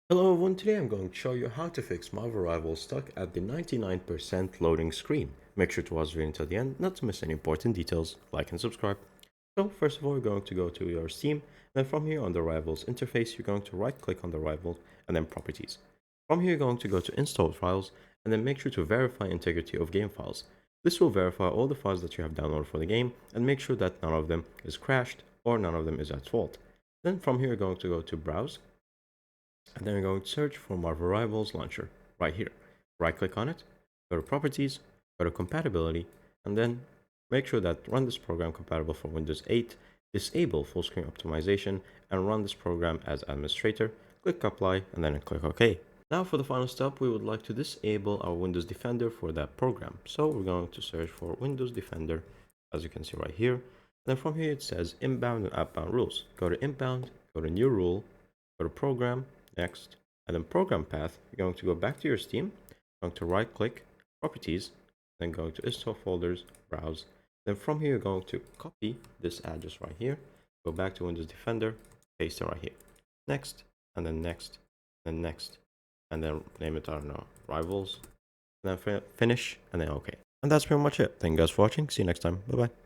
Hello everyone, today I'm going to show you how to fix Marvel Rivals stuck at the 99% loading screen. Make sure to watch the video until the end, not to miss any important details. Like and subscribe. So first of all, you're going to go to your Steam, then from here on the Rivals interface, you're going to right click on the Rival and then Properties. From here, you're going to go to Install Files and then make sure to verify integrity of game files. This will verify all the files that you have downloaded for the game and make sure that none of them is crashed or none of them is at fault. Then from here, you're going to go to Browse and then we're going to search for Marvel Rivals Launcher right here. Right click on it, go to Properties, go to Compatibility, and then make sure that run this program compatible for Windows 8, disable full screen optimization, and run this program as administrator. Click Apply, and then click OK. Now for the final step, we would like to disable our Windows Defender for that program. So we're going to search for Windows Defender, as you can see right here. And then from here it says inbound and outbound rules. Go to inbound, go to new rule, go to program, next, and then program path. You're going to go back to your Steam, going to right click, properties, then go to install folders, browse. Then from here, you're going to copy this address right here, go back to Windows Defender, paste it right here. Next, and then next, then next, and then name it, I don't know, Rivals, and then finish, and then OK. And that's pretty much it. Thank you guys for watching. See you next time. Bye bye.